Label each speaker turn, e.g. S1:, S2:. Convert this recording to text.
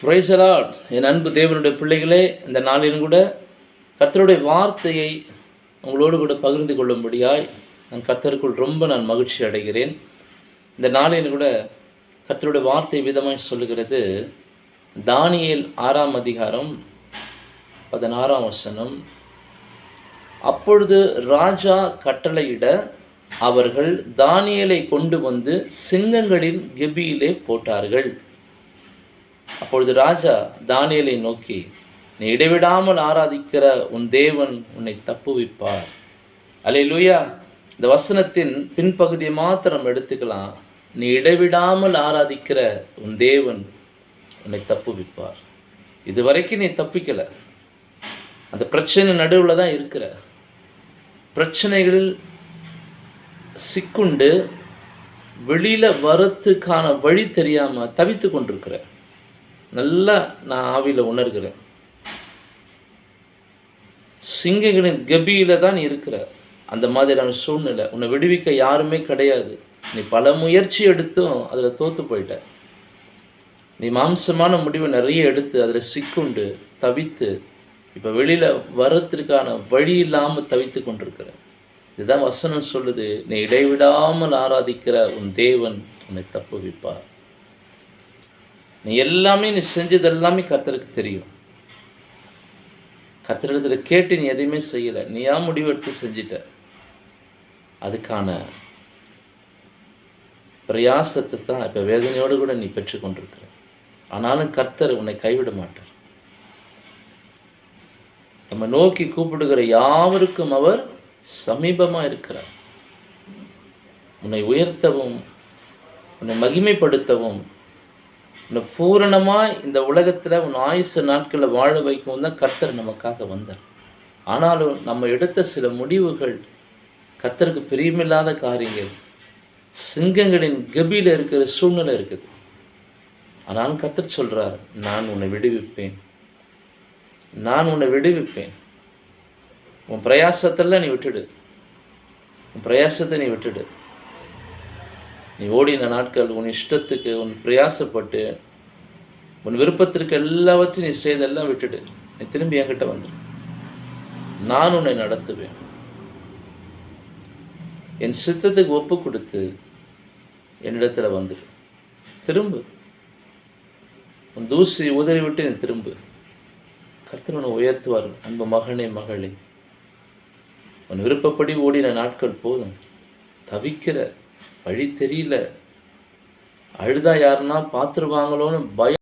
S1: Praise the Lord. என் அன்பு தேவனுடைய பிள்ளைகளே, இந்த நாளிலும் கூட கர்த்தருடைய வார்த்தையை உங்களோடு கூட பகிர்ந்து கொள்ளும்படியாய் கர்த்தருக்குள் ரொம்ப மகிழ்ச்சி அடைகிறேன். இந்த நாளிலும் கூட கர்த்தருடைய வார்த்தை விதமாய் சொல்லுகிறது. தானியேல் 6ஆம் அதிகாரம் 16ஆம் வசனம். அப்பொழுது ராஜா கட்டளையிட அவர்கள் தானியேலை கொண்டு வந்து சிங்கங்களின் கெபியிலே போட்டார்கள். அப்பொழுது ராஜா தானியேலை நோக்கி, நீ இடைவிடாமல் ஆராதிக்கிற உன் தேவன் உன்னை தப்புவிப்பார். அல்லேலூயா. இந்த வசனத்தின் பின்பகுதியை மாத்திரம் எடுத்துக்கலாம். நீ இடைவிடாமல் ஆராதிக்கிற உன் தேவன் உன்னை தப்புவிப்பார். இதுவரைக்கும் நீ தப்பிக்கலை. அந்த பிரச்சனை நடுவில் தான் இருக்கிற. பிரச்சனைகள் சிக்குண்டு வெளியில் வரத்துக்கான வழி தெரியாமல் தவித்து கொண்டிருக்கிற. நல்லா நான் ஆவியில் உணர்கிறேன். சிங்கங்களின் கெபியில் தான் இருக்கிற. அந்த மாதிரியான சூழ்நிலை. உன்னை விடுவிக்க யாருமே கிடையாது. நீ பல முயற்சி எடுத்தும் அதில் தோற்று போயிட்ட. நீ மாம்சமான முடிவை நிறைய எடுத்து அதில் சிக்குண்டு தவித்து இப்போ வெளியில் வரத்திற்கான வழி இல்லாமல் தவித்து கொண்டிருக்கிற. இதுதான் வசனம் சொல்லுது. நீ இடைவிடாமல் ஆராதிக்கிற உன் தேவன் உன்னை தப்புவிப்பார். நீ செஞ்சது எல்லாமே கர்த்தருக்கு தெரியும். கர்த்தரிடத்தில் கேட்டு நீ எதையுமே செய்யலை. நீயா முடிவெடுத்து செஞ்சிட்ட. அதுக்கான பிரயாசத்தை தான் இப்போ வேதனையோடு கூட நீ பெற்றுக்கொண்டிருக்கிற. ஆனாலும் கர்த்தர் உன்னை கைவிட மாட்டார். நம்ம நோக்கி கூப்பிடுகிற யாவருக்கும் அவர் சமீபமாக இருக்கிறார். உன்னை உயர்த்தவும் உன்னை மகிமைப்படுத்தவும் உன்னை பூரணமாக இந்த உலகத்தில் உன் ஆயுசு நாட்களில் வாழ வைக்கவும் தான் கர்த்தர் நமக்காக வந்தார். ஆனாலும் நம்ம எடுத்த சில முடிவுகள் கர்த்தருக்கு பிரியமில்லாத காரியங்கள், சிங்கங்களின் கெபியில் இருக்கிற சூழ்நிலை இருக்குது. ஆனாலும் கர்த்தர் சொல்கிறார், நான் உன்னை விடுவிப்பேன், நான் உன்னை விடுவிப்பேன். உன் பிரயாசத்தெல்லாம் நீ விட்டுடு. உன் பிரயாசத்தை நீ விட்டுடு. நீ ஓடின நாட்கள் உன் இஷ்டத்துக்கு உன் பிரயாசப்பட்டு உன் விருப்பத்திற்கு எல்லாவற்றையும் நீ செய்தெல்லாம் விட்டுடு. நீ திரும்பி என்கிட்ட வந்துடு. நான் உன்னை நடத்துவேன். என் சித்தத்துக்கு ஒப்பு கொடுத்து என்னிடத்தில் வந்துடு. திரும்பு. உன் தூசி உதறி விட்டு நீ திரும்பு. கர்த்தர் உன்னை உயர்த்துவார். அன்பு மகனே, மகளே, உன் விருப்பப்படி ஓடின நாட்கள் போதும். தவிக்கிற, வழி தெரியல, அழுதா யாருன்னா பார்த்துருவாங்களோன்னு பயம்.